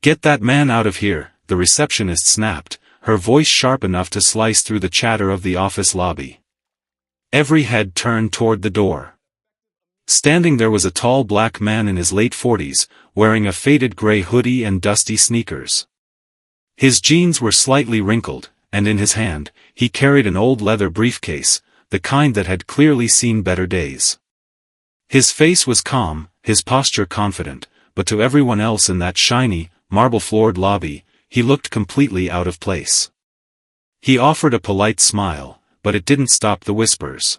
"Get that man out of here," the receptionist snapped, her voice sharp enough to slice through the chatter of the office lobby. Every head turned toward the door. Standing there was a tall black man in his late 40s, wearing a faded gray hoodie and dusty sneakers. His jeans were slightly wrinkled, and in his hand, he carried an old leather briefcase, the kind that had clearly seen better days. His face was calm, his posture confident, but to everyone else in that shiny, marble-floored lobby, he looked completely out of place. He offered a polite smile, but it didn't stop the whispers.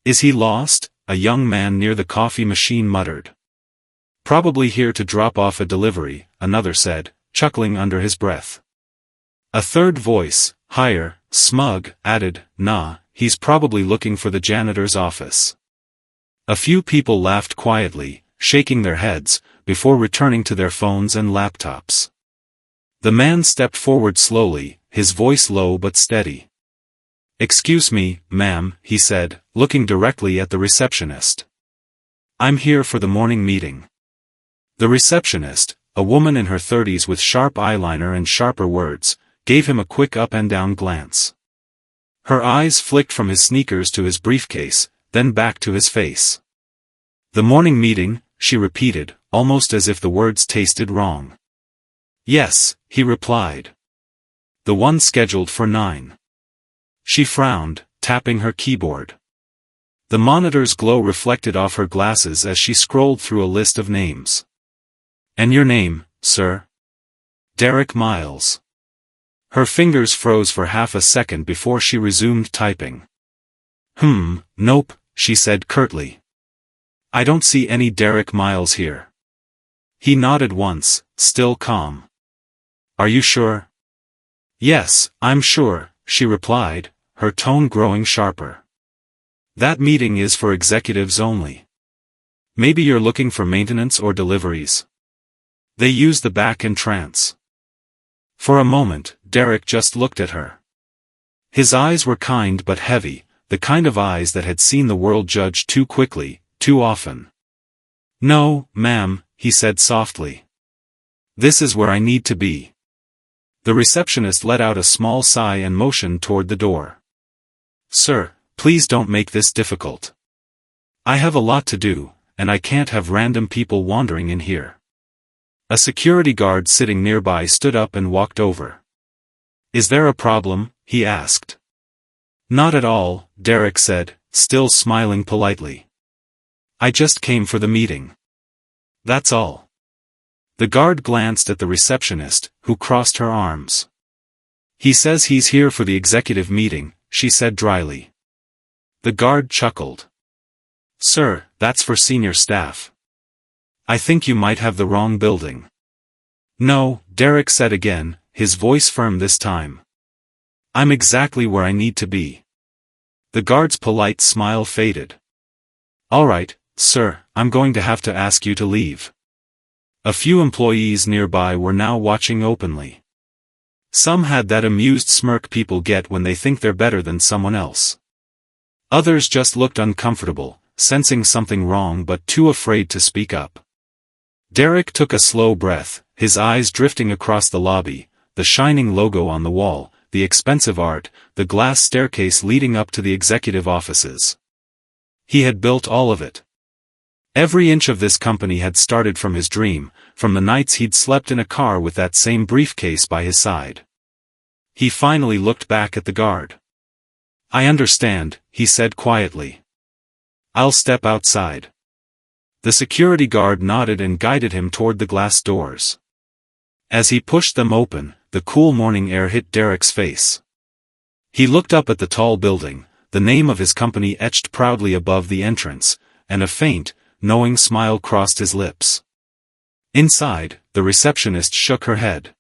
"Is he lost?" a young man near the coffee machine muttered. "Probably here to drop off a delivery," another said, chuckling under his breath. A third voice, higher, smug, added, "Nah, he's probably looking for the janitor's office." A few people laughed quietly, shaking their heads, before returning to their phones and laptops. The man stepped forward slowly, his voice low but steady. "Excuse me, ma'am," he said, looking directly at the receptionist. "I'm here for the morning meeting." The receptionist, a woman in her 30s with sharp eyeliner and sharper words, gave him a quick up-and-down glance. Her eyes flicked from his sneakers to his briefcase, then back to his face. "The morning meeting," she repeated, almost as if the words tasted wrong. "Yes," he replied. "The one scheduled for 9. She frowned, tapping her keyboard. The monitor's glow reflected off her glasses as she scrolled through a list of names. "And your name, sir?" "Derek Miles." Her fingers froze for half a second before she resumed typing. Nope," she said curtly. "I don't see any Derek Miles here." He nodded once, still calm. "Are you sure?" "Yes, I'm sure," she replied, her tone growing sharper. "That meeting is for executives only. Maybe you're looking for maintenance or deliveries. They use the back entrance." For a moment, Derek just looked at her. His eyes were kind but heavy, the kind of eyes that had seen the world judged too quickly, too often. "No, ma'am," he said softly. "This is where I need to be." The receptionist let out a small sigh and motioned toward the door. "Sir, please don't make this difficult. I have a lot to do, and I can't have random people wandering in here." A security guard sitting nearby stood up and walked over. "Is there a problem?" he asked. "Not at all," Derek said, still smiling politely. "I just came for the meeting. That's all." The guard glanced at the receptionist, who crossed her arms. "He says he's here for the executive meeting," she said dryly. The guard chuckled. "Sir, that's for senior staff. I think you might have the wrong building." "No," Derek said again, his voice firm this time. "I'm exactly where I need to be." The guard's polite smile faded. "All right, sir, I'm going to have to ask you to leave." A few employees nearby were now watching openly. Some had that amused smirk people get when they think they're better than someone else. Others just looked uncomfortable, sensing something wrong but too afraid to speak up. Derek took a slow breath, his eyes drifting across the lobby, the shining logo on the wall, the expensive art, the glass staircase leading up to the executive offices. He had built all of it. Every inch of this company had started from his dream, from the nights he'd slept in a car with that same briefcase by his side. He finally looked back at the guard. "I understand," he said quietly. "I'll step outside." The security guard nodded and guided him toward the glass doors. As he pushed them open, the cool morning air hit Derek's face. He looked up at the tall building, the name of his company etched proudly above the entrance, and a faint, knowing smile crossed his lips. Inside, the receptionist shook her head.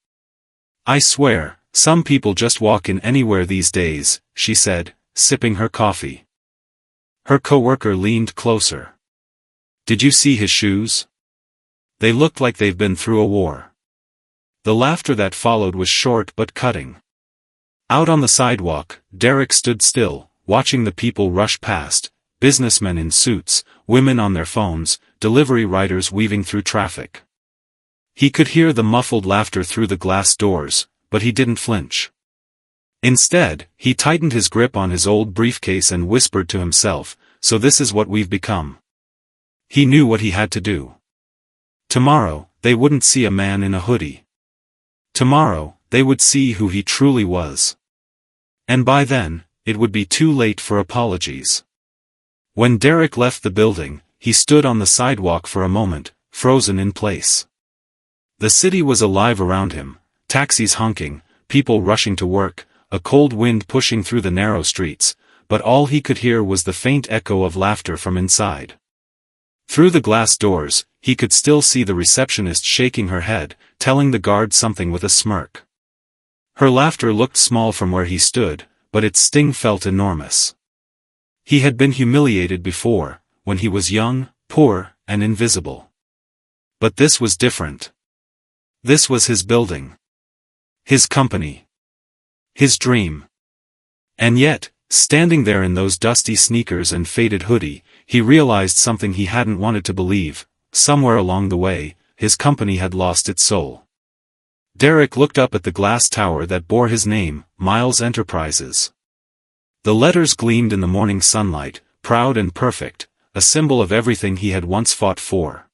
"I swear, some people just walk in anywhere these days," she said, sipping her coffee. Her coworker leaned closer. "Did you see his shoes? They looked like they've been through a war." The laughter that followed was short but cutting. Out on the sidewalk, Derek stood still, watching the people rush past, businessmen in suits, women on their phones, delivery riders weaving through traffic. He could hear the muffled laughter through the glass doors, but he didn't flinch. Instead, he tightened his grip on his old briefcase and whispered to himself, "So this is what we've become." He knew what he had to do. Tomorrow, they wouldn't see a man in a hoodie. Tomorrow, they would see who he truly was. And by then, it would be too late for apologies. When Derek left the building, he stood on the sidewalk for a moment, frozen in place. The city was alive around him, taxis honking, people rushing to work, a cold wind pushing through the narrow streets, but all he could hear was the faint echo of laughter from inside. Through the glass doors, he could still see the receptionist shaking her head, telling the guard something with a smirk. Her laughter looked small from where he stood, but its sting felt enormous. He had been humiliated before, when he was young, poor, and invisible. But this was different. This was his building. His company. His dream. And yet, standing there in those dusty sneakers and faded hoodie, he realized something he hadn't wanted to believe. Somewhere along the way, his company had lost its soul. Derek looked up at the glass tower that bore his name, Miles Enterprises. The letters gleamed in the morning sunlight, proud and perfect, a symbol of everything he had once fought for.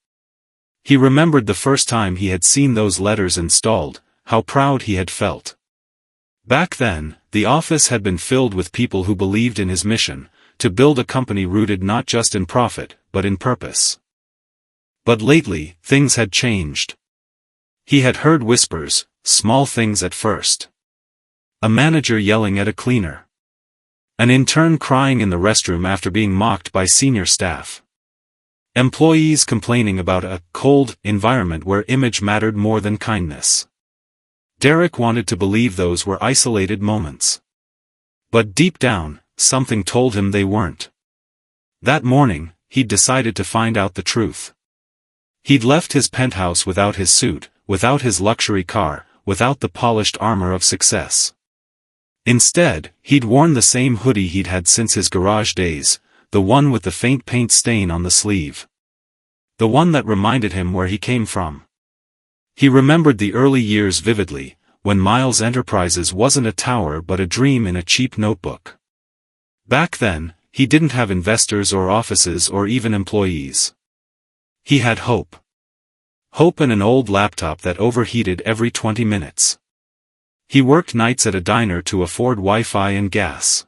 He remembered the first time he had seen those letters installed, how proud he had felt. Back then, the office had been filled with people who believed in his mission, to build a company rooted not just in profit, but in purpose. But lately, things had changed. He had heard whispers, small things at first. A manager yelling at a cleaner. An intern crying in the restroom after being mocked by senior staff. Employees complaining about a cold environment where image mattered more than kindness. Derek wanted to believe those were isolated moments. But deep down, something told him they weren't. That morning, he'd decided to find out the truth. He'd left his penthouse without his suit, without his luxury car, without the polished armor of success. Instead, he'd worn the same hoodie he'd had since his garage days, the one with the faint paint stain on the sleeve. The one that reminded him where he came from. He remembered the early years vividly, when Miles Enterprises wasn't a tower but a dream in a cheap notebook. Back then, he didn't have investors or offices or even employees. He had hope. Hope and an old laptop that overheated every 20 minutes. He worked nights at a diner to afford Wi-Fi and gas.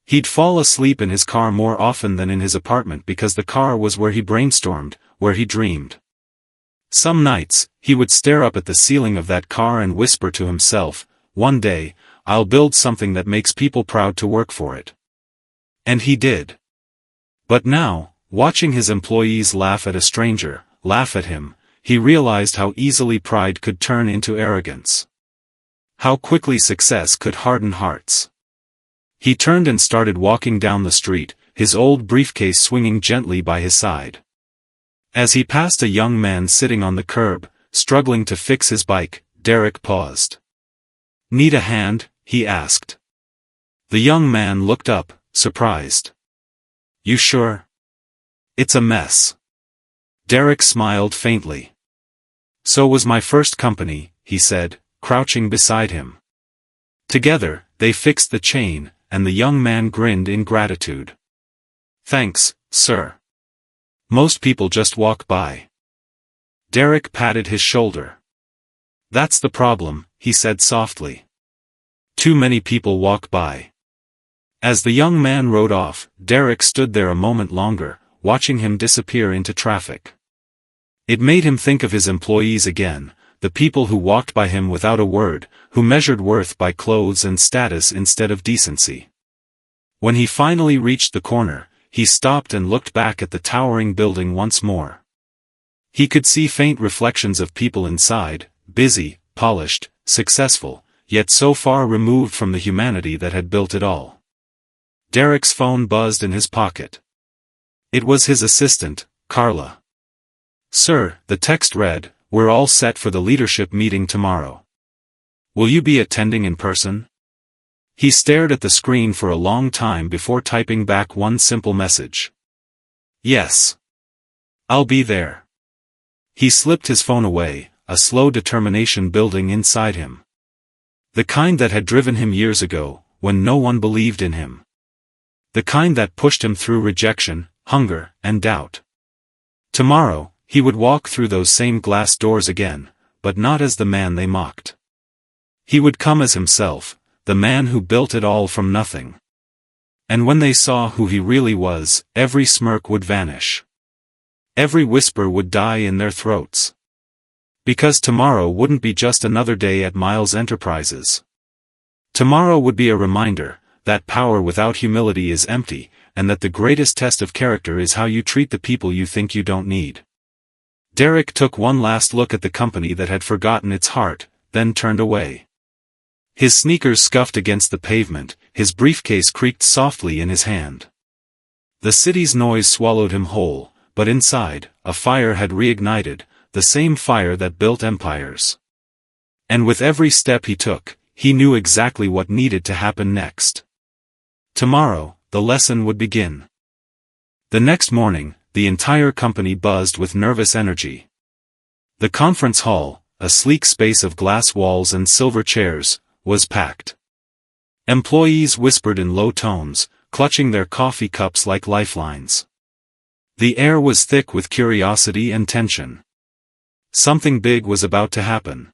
He'd fall asleep in his car more often than in his apartment because the car was where he brainstormed, where he dreamed. Some nights, he would stare up at the ceiling of that car and whisper to himself, "One day, I'll build something that makes people proud to work for it." And he did. But now, watching his employees laugh at a stranger, laugh at him, he realized how easily pride could turn into arrogance. How quickly success could harden hearts. He turned and started walking down the street, his old briefcase swinging gently by his side. As he passed a young man sitting on the curb, struggling to fix his bike, Derek paused. "Need a hand?" he asked. The young man looked up, surprised. "You sure? It's a mess." Derek smiled faintly. "So was my first company," he said, crouching beside him. Together, they fixed the chain, and the young man grinned in gratitude. "Thanks, sir. Most people just walk by." Derek patted his shoulder. "That's the problem," he said softly. "Too many people walk by." As the young man rode off, Derek stood there a moment longer, watching him disappear into traffic. It made him think of his employees again, the people who walked by him without a word, who measured worth by clothes and status instead of decency. When he finally reached the corner, he stopped and looked back at the towering building once more. He could see faint reflections of people inside, busy, polished, successful, yet so far removed from the humanity that had built it all. Derek's phone buzzed in his pocket. It was his assistant, Carla. "Sir," the text read, "we're all set for the leadership meeting tomorrow. Will you be attending in person?" He stared at the screen for a long time before typing back one simple message. "Yes. I'll be there." He slipped his phone away, a slow determination building inside him. The kind that had driven him years ago, when no one believed in him. The kind that pushed him through rejection, hunger, and doubt. Tomorrow, he would walk through those same glass doors again, but not as the man they mocked. He would come as himself, the man who built it all from nothing. And when they saw who he really was, every smirk would vanish. Every whisper would die in their throats. Because tomorrow wouldn't be just another day at Miles Enterprises. Tomorrow would be a reminder that power without humility is empty, and that the greatest test of character is how you treat the people you think you don't need. Derek took one last look at the company that had forgotten its heart, then turned away. His sneakers scuffed against the pavement, his briefcase creaked softly in his hand. The city's noise swallowed him whole, but inside, a fire had reignited, the same fire that built empires. And with every step he took, he knew exactly what needed to happen next. Tomorrow, the lesson would begin. The next morning, the entire company buzzed with nervous energy. The conference hall, a sleek space of glass walls and silver chairs, was packed. Employees whispered in low tones, clutching their coffee cups like lifelines. The air was thick with curiosity and tension. Something big was about to happen.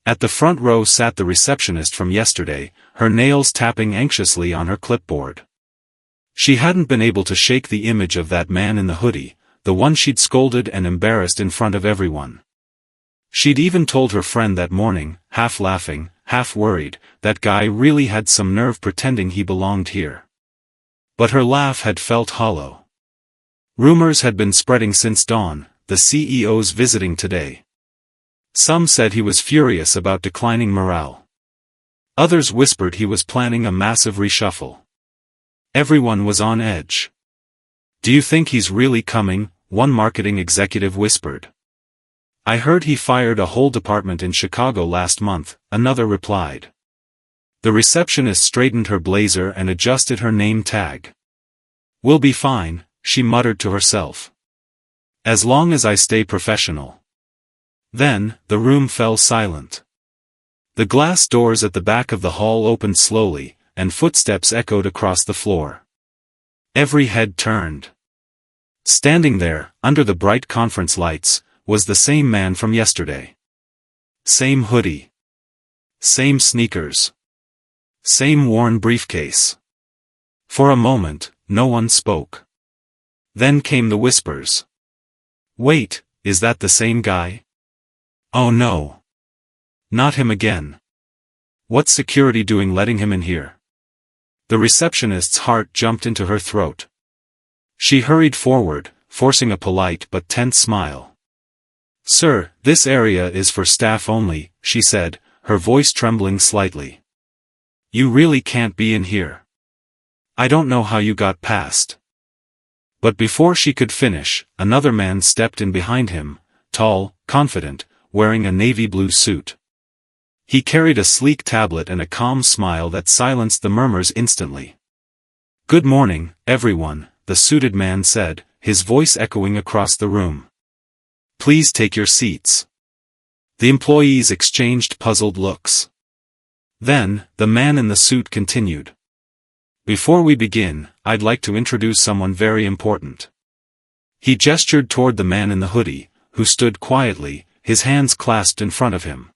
At the front row sat the receptionist from yesterday, her nails tapping anxiously on her clipboard. She hadn't been able to shake the image of that man in the hoodie, the one she'd scolded and embarrassed in front of everyone. She'd even told her friend that morning, half laughing, half worried, that guy really had some nerve pretending he belonged here. But her laugh had felt hollow. Rumors had been spreading since dawn, the CEO's visiting today. Some said he was furious about declining morale. Others whispered he was planning a massive reshuffle. Everyone was on edge. "Do you think he's really coming?" one marketing executive whispered. "I heard he fired a whole department in Chicago last month," another replied. The receptionist straightened her blazer and adjusted her name tag. "We'll be fine," she muttered to herself. "As long as I stay professional." Then, the room fell silent. The glass doors at the back of the hall opened slowly, and footsteps echoed across the floor. Every head turned. Standing there, under the bright conference lights, was the same man from yesterday. Same hoodie. Same sneakers. Same worn briefcase. For a moment, no one spoke. Then came the whispers. "Wait, is that the same guy? Oh no. Not him again. What's security doing letting him in here?" The receptionist's heart jumped into her throat. She hurried forward, forcing a polite but tense smile. "Sir, this area is for staff only," she said, her voice trembling slightly. "You really can't be in here. I don't know how you got past." But before she could finish, another man stepped in behind him, tall, confident, wearing a navy blue suit. He carried a sleek tablet and a calm smile that silenced the murmurs instantly. "Good morning, everyone," the suited man said, his voice echoing across the room. "Please take your seats." The employees exchanged puzzled looks. Then, the man in the suit continued. "Before we begin, I'd like to introduce someone very important." He gestured toward the man in the hoodie, who stood quietly, his hands clasped in front of him.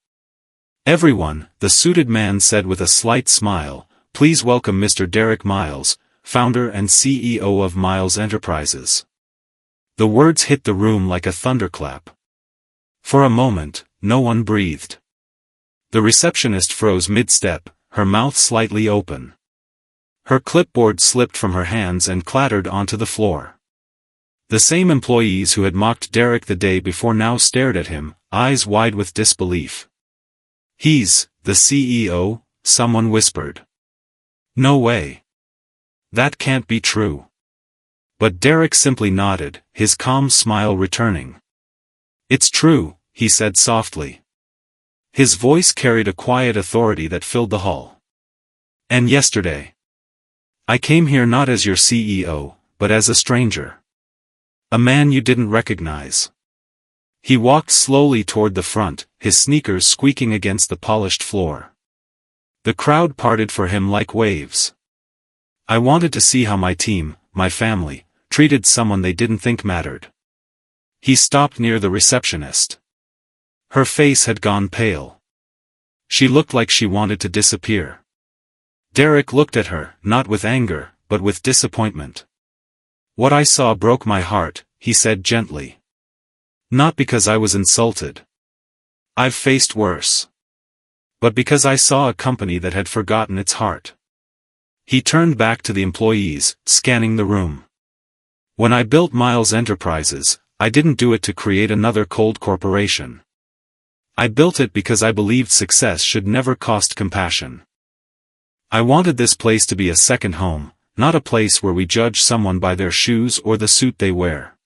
"Everyone," the suited man said with a slight smile, "please welcome Mr. Derek Miles, founder and CEO of Miles Enterprises." The words hit the room like a thunderclap. For a moment, no one breathed. The receptionist froze mid-step, her mouth slightly open. Her clipboard slipped from her hands and clattered onto the floor. The same employees who had mocked Derek the day before now stared at him, eyes wide with disbelief. "He's the CEO," someone whispered. "No way. That can't be true." But Derek simply nodded, his calm smile returning. "It's true," he said softly. His voice carried a quiet authority that filled the hall. "And yesterday, I came here not as your CEO, but as a stranger. A man you didn't recognize. He walked slowly toward the front, his sneakers squeaking against the polished floor. The crowd parted for him like waves. I wanted to see how my team, my family, treated someone they didn't think mattered. He stopped near the receptionist. Her face had gone pale. She looked like she wanted to disappear. Derek looked at her, not with anger, but with disappointment. "What I saw broke my heart," he said gently. "Not because I was insulted. I've faced worse. But because I saw a company that had forgotten its heart." He turned back to the employees, scanning the room. "When I built Miles Enterprises, I didn't do it to create another cold corporation. I built it because I believed success should never cost compassion. I wanted this place to be a second home, not a place where we judge someone by their shoes or the suit they wear."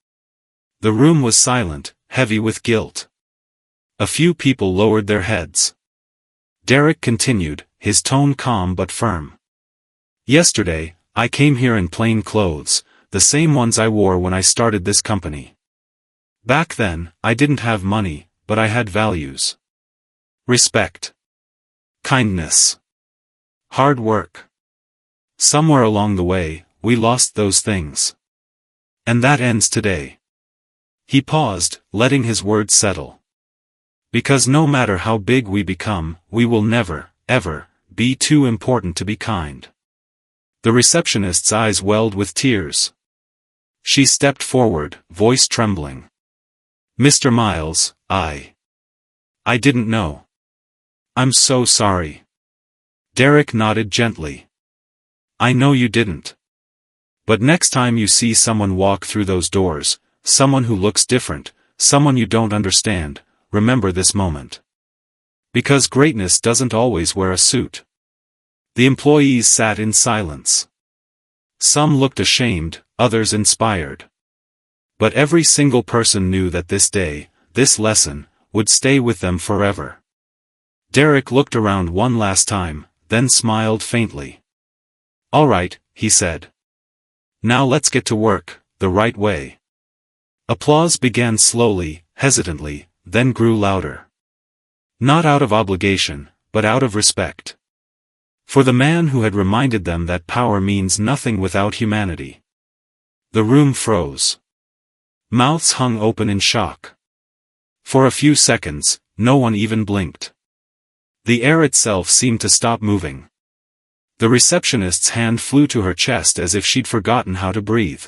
The room was silent, heavy with guilt. A few people lowered their heads. Derek continued, his tone calm but firm. "Yesterday, I came here in plain clothes, the same ones I wore when I started this company. Back then, I didn't have money, but I had values. Respect. Kindness. Hard work. Somewhere along the way, we lost those things. And that ends today." He paused, letting his words settle. "Because no matter how big we become, we will never, ever, be too important to be kind." The receptionist's eyes welled with tears. She stepped forward, voice trembling. "Mr. Miles, I didn't know. I'm so sorry." Derek nodded gently. "I know you didn't. But next time you see someone walk through those doors, someone who looks different, someone you don't understand, remember this moment. Because greatness doesn't always wear a suit." The employees sat in silence. Some looked ashamed, others inspired. But every single person knew that this day, this lesson, would stay with them forever. Derek looked around one last time, then smiled faintly. "All right," he said. "Now let's get to work, the right way." Applause began slowly, hesitantly, then grew louder. Not out of obligation, but out of respect. For the man who had reminded them that power means nothing without humanity. The room froze. Mouths hung open in shock. For a few seconds, no one even blinked. The air itself seemed to stop moving. The receptionist's hand flew to her chest as if she'd forgotten how to breathe.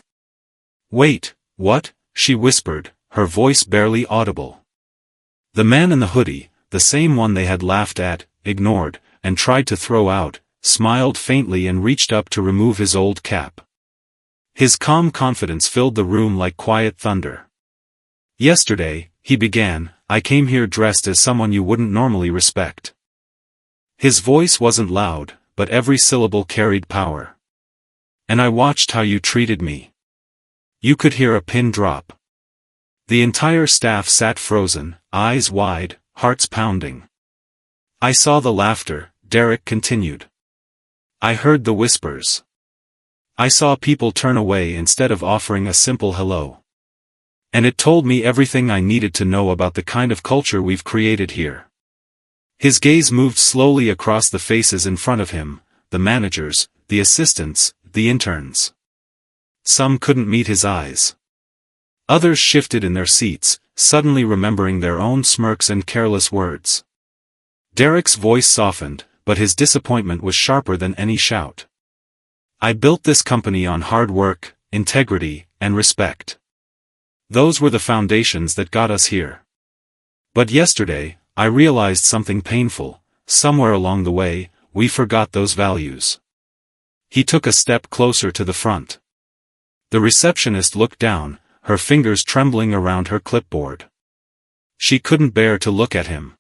"Wait, what?" she whispered, her voice barely audible. The man in the hoodie, the same one they had laughed at, ignored, and tried to throw out, smiled faintly and reached up to remove his old cap. His calm confidence filled the room like quiet thunder. "Yesterday," he began, "I came here dressed as someone you wouldn't normally respect." His voice wasn't loud, but every syllable carried power. "And I watched how you treated me." You could hear a pin drop. The entire staff sat frozen, eyes wide, hearts pounding. "I saw the laughter," Derek continued. "I heard the whispers. I saw people turn away instead of offering a simple hello. And it told me everything I needed to know about the kind of culture we've created here." His gaze moved slowly across the faces in front of him, the managers, the assistants, the interns. Some couldn't meet his eyes. Others shifted in their seats, suddenly remembering their own smirks and careless words. Derek's voice softened, but his disappointment was sharper than any shout. "I built this company on hard work, integrity, and respect. Those were the foundations that got us here. But yesterday, I realized something painful. Somewhere along the way, we forgot those values." He took a step closer to the front. The receptionist looked down, her fingers trembling around her clipboard. She couldn't bear to look at him.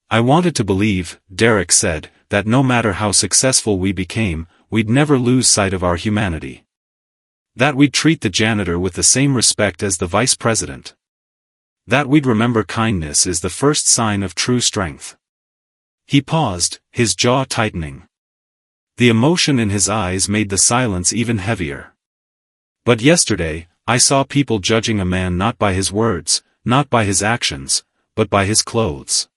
"I wanted to believe," Derek said, "that no matter how successful we became, we'd never lose sight of our humanity. That we'd treat the janitor with the same respect as the vice president. That we'd remember kindness is the first sign of true strength." He paused, his jaw tightening. The emotion in his eyes made the silence even heavier. "But yesterday, I saw people judging a man not by his words, not by his actions, but by his clothes.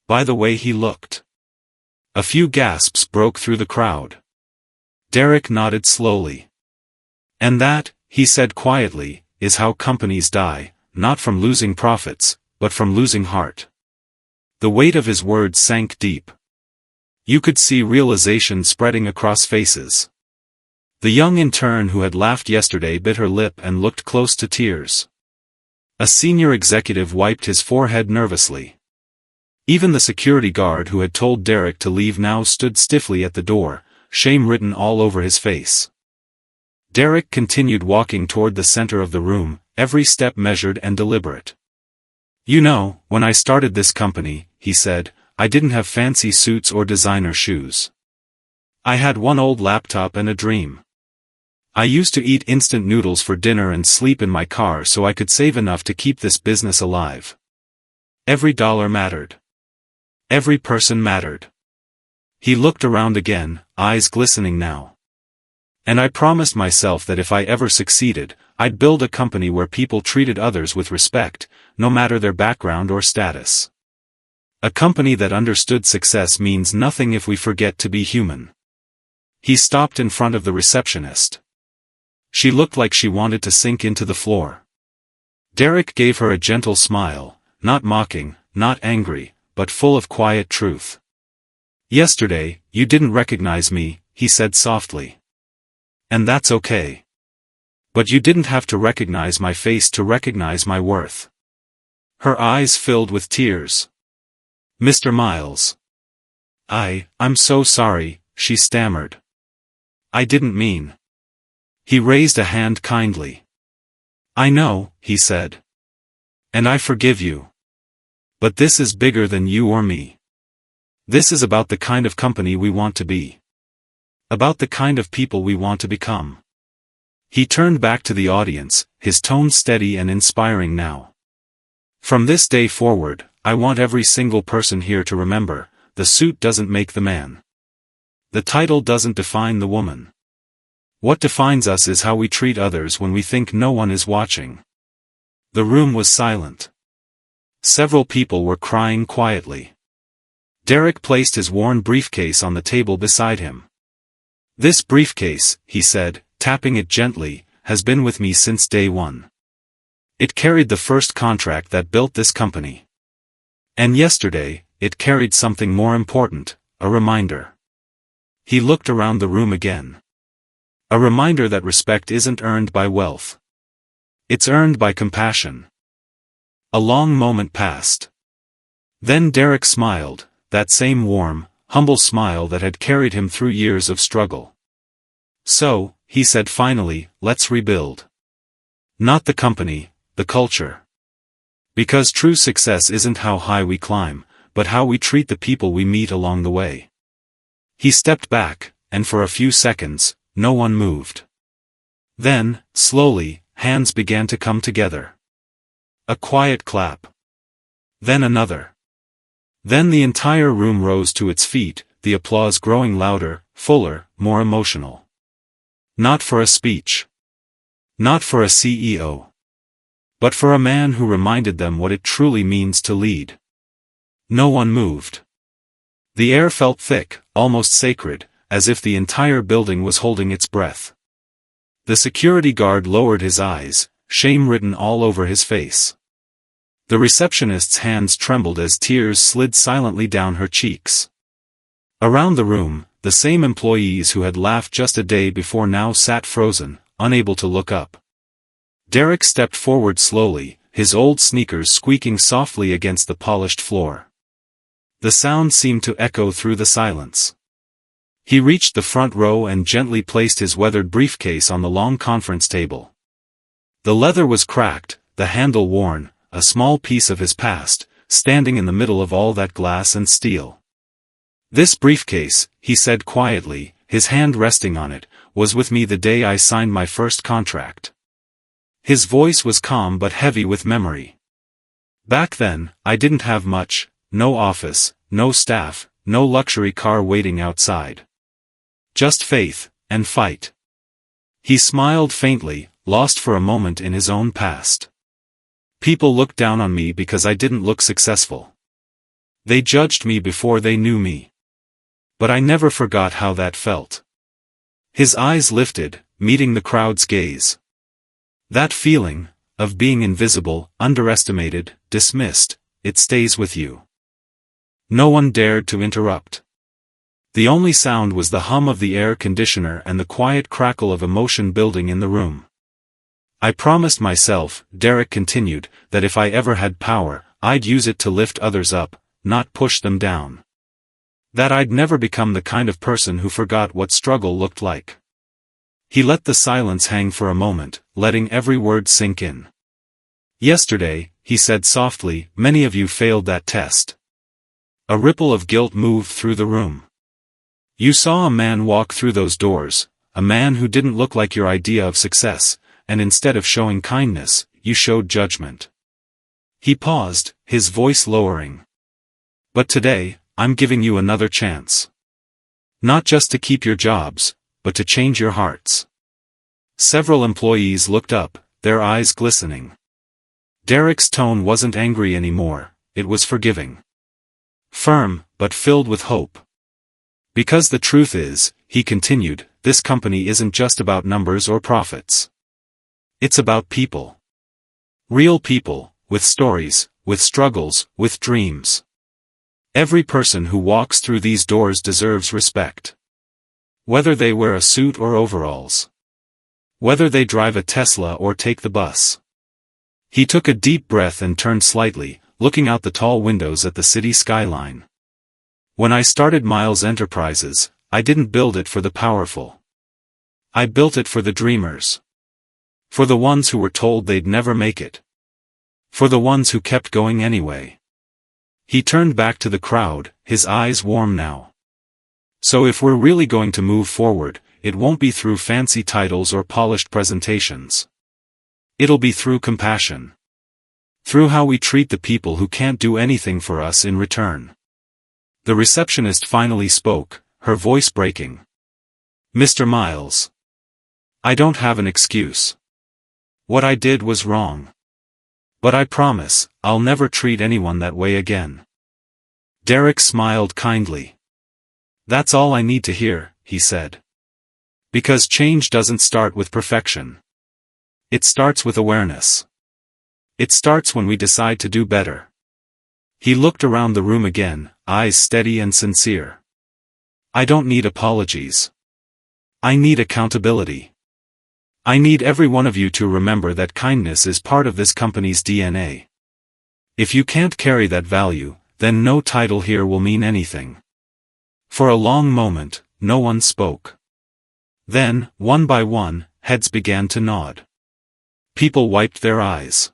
By the way he looked. A few gasps broke through the crowd. Derek nodded slowly. And that, he said quietly, is how companies die, not from losing profits, but from losing heart. The weight of his words sank deep. You could see realization spreading across faces. The young intern who had laughed yesterday bit her lip and looked close to tears. A senior executive wiped his forehead nervously. Even the security guard who had told Derek to leave now stood stiffly at the door, shame written all over his face. Derek continued walking toward the center of the room, every step measured and deliberate. You know, when I started this company, he said, I didn't have fancy suits or designer shoes. I had one old laptop and a dream. I used to eat instant noodles for dinner and sleep in my car so I could save enough to keep this business alive. Every dollar mattered. Every person mattered. He looked around again, eyes glistening now. And I promised myself that if I ever succeeded, I'd build a company where people treated others with respect, no matter their background or status. A company that understood success means nothing if we forget to be human. He stopped in front of the receptionist. She looked like she wanted to sink into the floor. Derek gave her a gentle smile, not mocking, not angry, but full of quiet truth. Yesterday, you didn't recognize me, he said softly. And that's okay. But you didn't have to recognize my face to recognize my worth. Her eyes filled with tears. Mr. Miles. I'm so sorry, she stammered. I didn't mean. He raised a hand kindly. I know, he said. And I forgive you. But this is bigger than you or me. This is about the kind of company we want to be. About the kind of people we want to become. He turned back to the audience, his tone steady and inspiring now. From this day forward, I want every single person here to remember, the suit doesn't make the man. The title doesn't define the woman. What defines us is how we treat others when we think no one is watching. The room was silent. Several people were crying quietly. Derek placed his worn briefcase on the table beside him. This briefcase, he said, tapping it gently, has been with me since day one. It carried the first contract that built this company. And yesterday, it carried something more important, a reminder. He looked around the room again. A reminder that respect isn't earned by wealth. It's earned by compassion. A long moment passed. Then Derek smiled, that same warm, humble smile that had carried him through years of struggle. So, he said finally, let's rebuild. Not the company, the culture. Because true success isn't how high we climb, but how we treat the people we meet along the way. He stepped back, and for a few seconds, no one moved. Then, slowly, hands began to come together. A quiet clap. Then another. Then the entire room rose to its feet, the applause growing louder, fuller, more emotional. Not for a speech. Not for a CEO. But for a man who reminded them what it truly means to lead. No one moved. The air felt thick, almost sacred, as if the entire building was holding its breath. The security guard lowered his eyes, shame written all over his face. The receptionist's hands trembled as tears slid silently down her cheeks. Around the room, the same employees who had laughed just a day before now sat frozen, unable to look up. Derek stepped forward slowly, his old sneakers squeaking softly against the polished floor. The sound seemed to echo through the silence. He reached the front row and gently placed his weathered briefcase on the long conference table. The leather was cracked, the handle worn, a small piece of his past, standing in the middle of all that glass and steel. This briefcase, he said quietly, his hand resting on it, was with me the day I signed my first contract. His voice was calm but heavy with memory. Back then, I didn't have much, no office, no staff, no luxury car waiting outside. Just faith, and fight. He smiled faintly, lost for a moment in his own past. People looked down on me because I didn't look successful. They judged me before they knew me. But I never forgot how that felt. His eyes lifted, meeting the crowd's gaze. That feeling, of being invisible, underestimated, dismissed, it stays with you. No one dared to interrupt. The only sound was the hum of the air conditioner and the quiet crackle of emotion building in the room. I promised myself, Derek continued, that if I ever had power, I'd use it to lift others up, not push them down. That I'd never become the kind of person who forgot what struggle looked like. He let the silence hang for a moment, letting every word sink in. Yesterday, he said softly, many of you failed that test. A ripple of guilt moved through the room. You saw a man walk through those doors, a man who didn't look like your idea of success, and instead of showing kindness, you showed judgment. He paused, his voice lowering. But today, I'm giving you another chance. Not just to keep your jobs, but to change your hearts. Several employees looked up, their eyes glistening. Derek's tone wasn't angry anymore, it was forgiving. Firm, but filled with hope. Because the truth is, he continued, this company isn't just about numbers or profits. It's about people. Real people, with stories, with struggles, with dreams. Every person who walks through these doors deserves respect. Whether they wear a suit or overalls. Whether they drive a Tesla or take the bus. He took a deep breath and turned slightly, looking out the tall windows at the city skyline. When I started Miles Enterprises, I didn't build it for the powerful. I built it for the dreamers. For the ones who were told they'd never make it. For the ones who kept going anyway. He turned back to the crowd, his eyes warm now. So if we're really going to move forward, it won't be through fancy titles or polished presentations. It'll be through compassion. Through how we treat the people who can't do anything for us in return. The receptionist finally spoke, her voice breaking. Mr. Miles. I don't have an excuse. What I did was wrong. But I promise, I'll never treat anyone that way again. Derek smiled kindly. That's all I need to hear, he said. Because change doesn't start with perfection. It starts with awareness. It starts when we decide to do better. He looked around the room again, eyes steady and sincere. I don't need apologies. I need accountability. I need every one of you to remember that kindness is part of this company's DNA. If you can't carry that value, then no title here will mean anything. For a long moment, no one spoke. Then, one by one, heads began to nod. People wiped their eyes.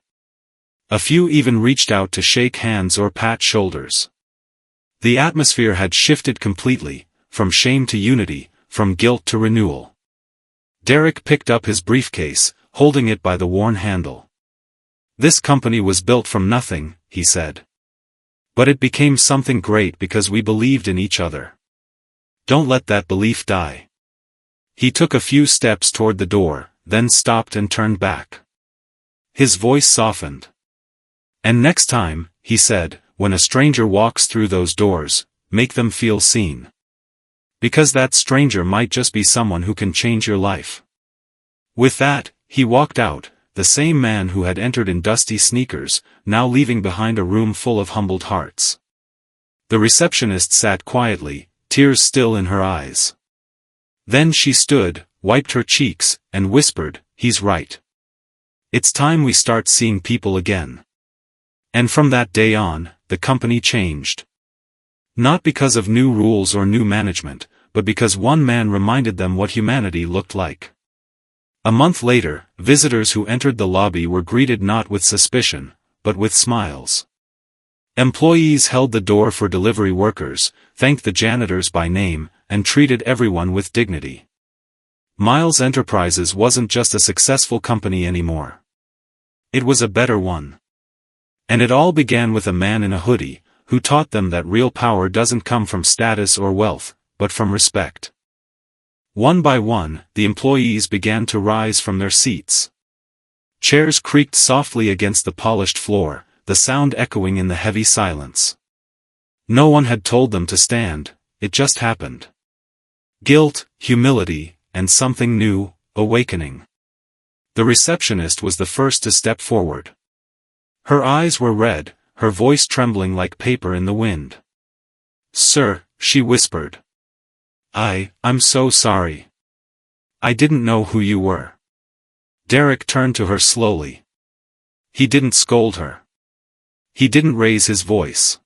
A few even reached out to shake hands or pat shoulders. The atmosphere had shifted completely, from shame to unity, from guilt to renewal. Derek picked up his briefcase, holding it by the worn handle. This company was built from nothing, he said. But it became something great because we believed in each other. Don't let that belief die. He took a few steps toward the door, then stopped and turned back. His voice softened. And next time, he said, when a stranger walks through those doors, make them feel seen. Because that stranger might just be someone who can change your life. With that, he walked out, the same man who had entered in dusty sneakers, now leaving behind a room full of humbled hearts. The receptionist sat quietly, tears still in her eyes. Then she stood, wiped her cheeks, and whispered, "He's right. It's time we start seeing people again." And from that day on, the company changed. Not because of new rules or new management, but because one man reminded them what humanity looked like. A month later, visitors who entered the lobby were greeted not with suspicion, but with smiles. Employees held the door for delivery workers, thanked the janitors by name, and treated everyone with dignity. Miles Enterprises wasn't just a successful company anymore. It was a better one. And it all began with a man in a hoodie, who taught them that real power doesn't come from status or wealth, but from respect. One by one, the employees began to rise from their seats. Chairs creaked softly against the polished floor, the sound echoing in the heavy silence. No one had told them to stand, it just happened. Guilt, humility, and something new, awakening. The receptionist was the first to step forward. Her eyes were red, her voice trembling like paper in the wind. "Sir," she whispered. I'm so sorry. I didn't know who you were." Derek turned to her slowly. He didn't scold her. He didn't raise his voice.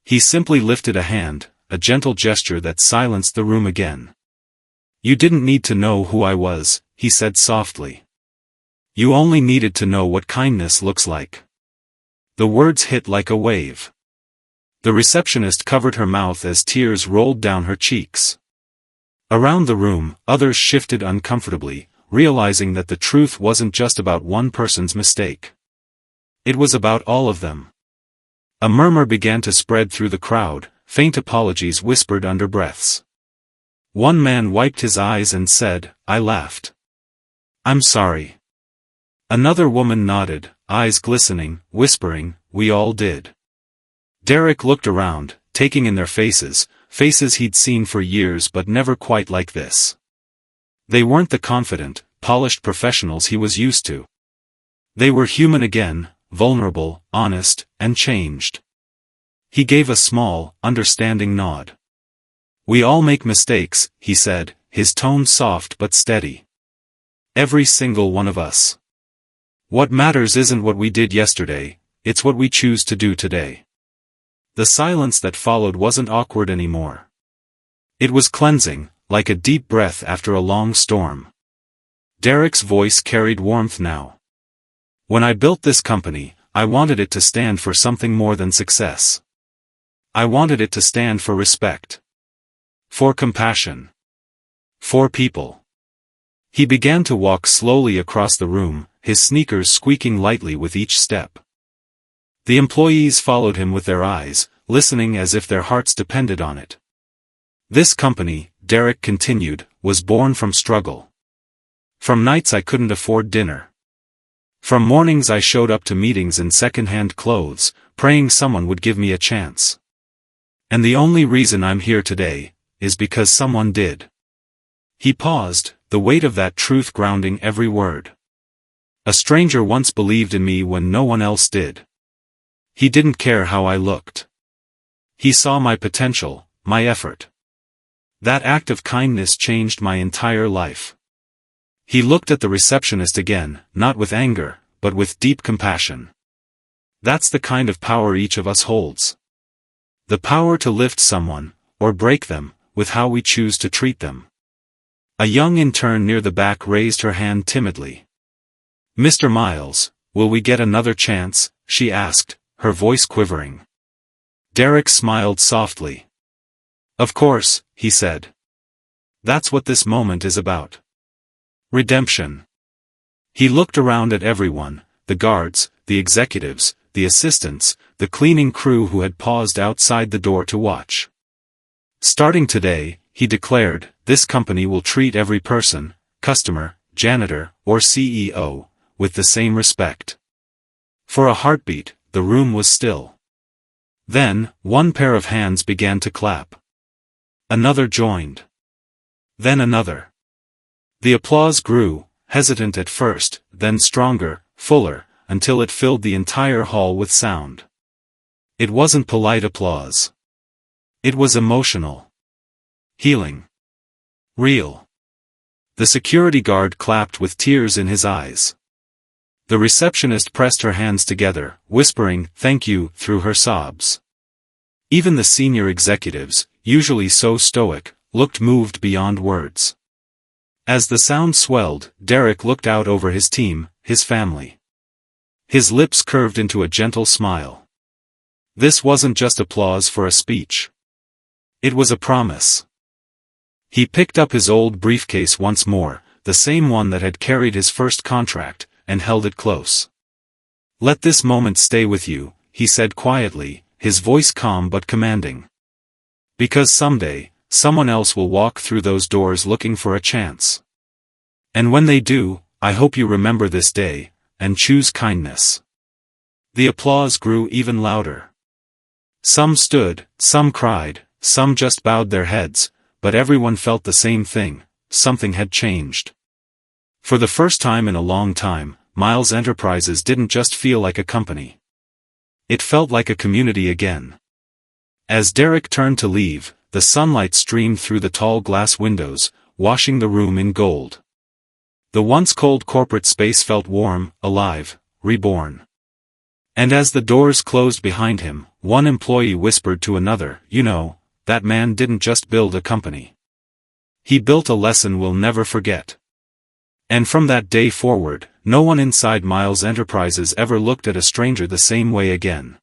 He simply lifted a hand, a gentle gesture that silenced the room again. "You didn't need to know who I was," he said softly. "You only needed to know what kindness looks like." The words hit like a wave. The receptionist covered her mouth as tears rolled down her cheeks. Around the room, others shifted uncomfortably, realizing that the truth wasn't just about one person's mistake. It was about all of them. A murmur began to spread through the crowd, faint apologies whispered under breaths. One man wiped his eyes and said, "I laughed. I'm sorry." Another woman nodded, eyes glistening, whispering, "We all did." Derek looked around, taking in their faces he'd seen for years but never quite like this. They weren't the confident, polished professionals he was used to. They were human again, vulnerable, honest, and changed. He gave a small, understanding nod. "We all make mistakes," he said, his tone soft but steady. "Every single one of us. What matters isn't what we did yesterday, it's what we choose to do today." The silence that followed wasn't awkward anymore. It was cleansing, like a deep breath after a long storm. Derek's voice carried warmth now. "When I built this company, I wanted it to stand for something more than success. I wanted it to stand for respect. For compassion. For people." He began to walk slowly across the room, his sneakers squeaking lightly with each step. The employees followed him with their eyes, listening as if their hearts depended on it. "This company," Derek continued, "was born from struggle. From nights I couldn't afford dinner. From mornings I showed up to meetings in second-hand clothes, praying someone would give me a chance. And the only reason I'm here today is because someone did." He paused, the weight of that truth grounding every word. "A stranger once believed in me when no one else did. He didn't care how I looked. He saw my potential, my effort. That act of kindness changed my entire life." He looked at the receptionist again, not with anger, but with deep compassion. That's the kind of power each of us holds. The power to lift someone, or break them, with how we choose to treat them. A young intern near the back raised her hand timidly. "Mr. Miles, will we get another chance?" she asked, her voice quivering. Derek smiled softly. "Of course," he said. "That's what this moment is about. Redemption." He looked around at everyone, the guards, the executives, the assistants, the cleaning crew who had paused outside the door to watch. "Starting today," he declared, "this company will treat every person, customer, janitor, or CEO, with the same respect." For a heartbeat, the room was still. Then, one pair of hands began to clap. Another joined. Then another. The applause grew, hesitant at first, then stronger, fuller, until it filled the entire hall with sound. It wasn't polite applause. It was emotional. Healing. Real. The security guard clapped with tears in his eyes. The receptionist pressed her hands together, whispering, "Thank you," through her sobs. Even the senior executives, usually so stoic, looked moved beyond words. As the sound swelled, Derek looked out over his team, his family. His lips curved into a gentle smile. This wasn't just applause for a speech. It was a promise. He picked up his old briefcase once more, the same one that had carried his first contract, and held it close. "Let this moment stay with you," he said quietly, his voice calm but commanding. "Because someday, someone else will walk through those doors looking for a chance. And when they do, I hope you remember this day, and choose kindness." The applause grew even louder. Some stood, some cried, some just bowed their heads, but everyone felt the same thing: something had changed. For the first time in a long time, Miles Enterprises didn't just feel like a company. It felt like a community again. As Derek turned to leave, the sunlight streamed through the tall glass windows, washing the room in gold. The once cold corporate space felt warm, alive, reborn. And as the doors closed behind him, one employee whispered to another, "You know, that man didn't just build a company. He built a lesson we'll never forget." And from that day forward, no one inside Miles Enterprises ever looked at a stranger the same way again.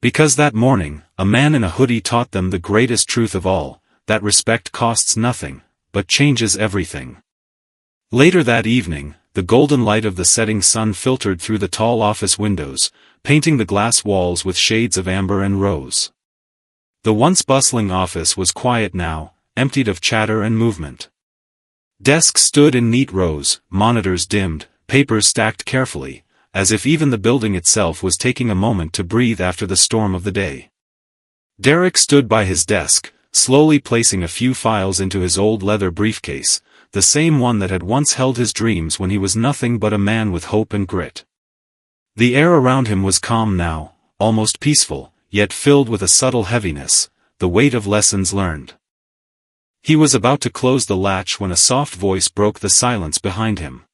Because that morning, a man in a hoodie taught them the greatest truth of all, that respect costs nothing, but changes everything. Later that evening, the golden light of the setting sun filtered through the tall office windows, painting the glass walls with shades of amber and rose. The once bustling office was quiet now, emptied of chatter and movement. Desks stood in neat rows, monitors dimmed, papers stacked carefully, as if even the building itself was taking a moment to breathe after the storm of the day. Derek stood by his desk, slowly placing a few files into his old leather briefcase, the same one that had once held his dreams when he was nothing but a man with hope and grit. The air around him was calm now, almost peaceful, yet filled with a subtle heaviness, the weight of lessons learned. He was about to close the latch when a soft voice broke the silence behind him.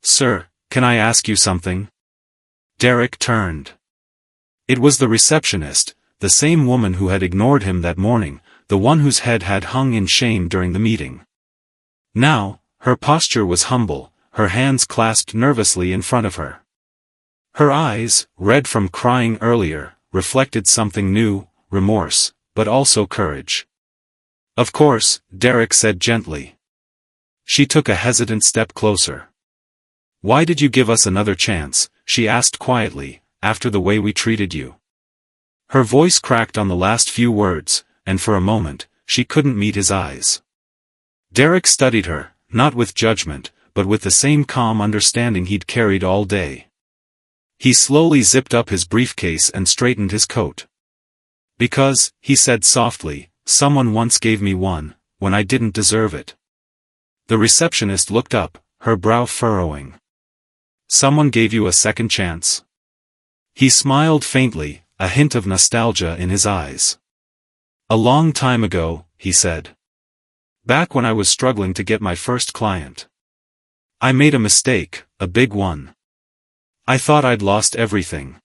"Sir, can I ask you something?" Derek turned. It was the receptionist, the same woman who had ignored him that morning, the one whose head had hung in shame during the meeting. Now, her posture was humble, her hands clasped nervously in front of her. Her eyes, red from crying earlier, reflected something new, remorse, but also courage. "Of course," Derek said gently. She took a hesitant step closer. "Why did you give us another chance?" she asked quietly, "after the way we treated you?" Her voice cracked on the last few words, and for a moment, she couldn't meet his eyes. Derek studied her, not with judgment, but with the same calm understanding he'd carried all day. He slowly zipped up his briefcase and straightened his coat. "Because," he said softly, "someone once gave me one, when I didn't deserve it." The receptionist looked up, her brow furrowing. "Someone gave you a second chance?" He smiled faintly, a hint of nostalgia in his eyes. "A long time ago," he said. "Back when I was struggling to get my first client. I made a mistake, a big one. I thought I'd lost everything.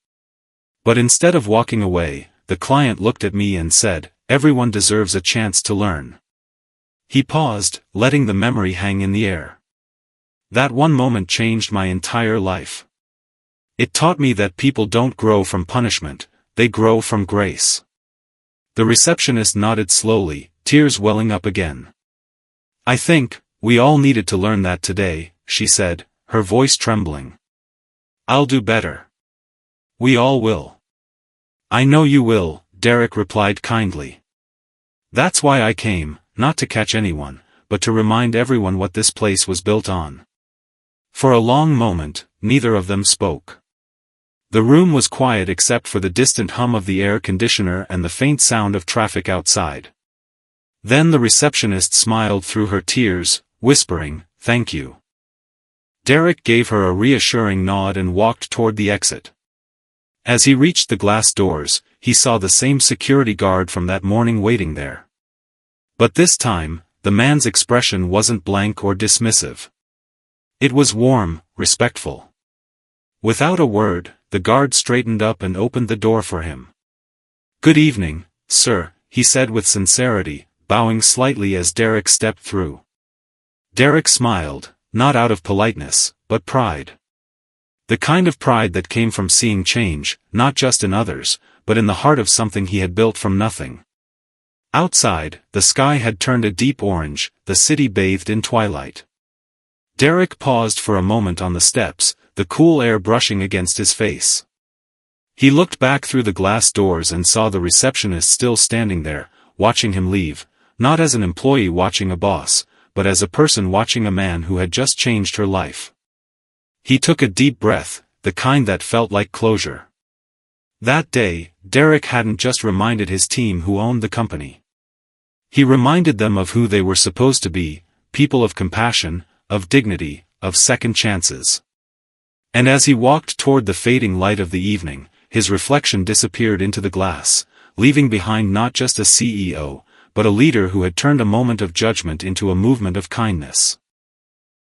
But instead of walking away, the client looked at me and said, 'Everyone deserves a chance to learn.'" He paused, letting the memory hang in the air. "That one moment changed my entire life. It taught me that people don't grow from punishment, they grow from grace." The receptionist nodded slowly, tears welling up again. "I think, we all needed to learn that today," she said, her voice trembling. "I'll do better. We all will." "I know you will," Derek replied kindly. "That's why I came, not to catch anyone, but to remind everyone what this place was built on." For a long moment, neither of them spoke. The room was quiet except for the distant hum of the air conditioner and the faint sound of traffic outside. Then the receptionist smiled through her tears, whispering, "Thank you." Derek gave her a reassuring nod and walked toward the exit. As he reached the glass doors, he saw the same security guard from that morning waiting there. But this time, the man's expression wasn't blank or dismissive. It was warm, respectful. Without a word, the guard straightened up and opened the door for him. "Good evening, sir," he said with sincerity, bowing slightly as Derek stepped through. Derek smiled, not out of politeness, but pride. The kind of pride that came from seeing change, not just in others, but in the heart of something he had built from nothing. Outside, the sky had turned a deep orange, the city bathed in twilight. Derek paused for a moment on the steps, the cool air brushing against his face. He looked back through the glass doors and saw the receptionist still standing there, watching him leave, not as an employee watching a boss, but as a person watching a man who had just changed her life. He took a deep breath, the kind that felt like closure. That day, Derek hadn't just reminded his team who owned the company. He reminded them of who they were supposed to be, people of compassion, of dignity, of second chances. And as he walked toward the fading light of the evening, his reflection disappeared into the glass, leaving behind not just a CEO, but a leader who had turned a moment of judgment into a movement of kindness.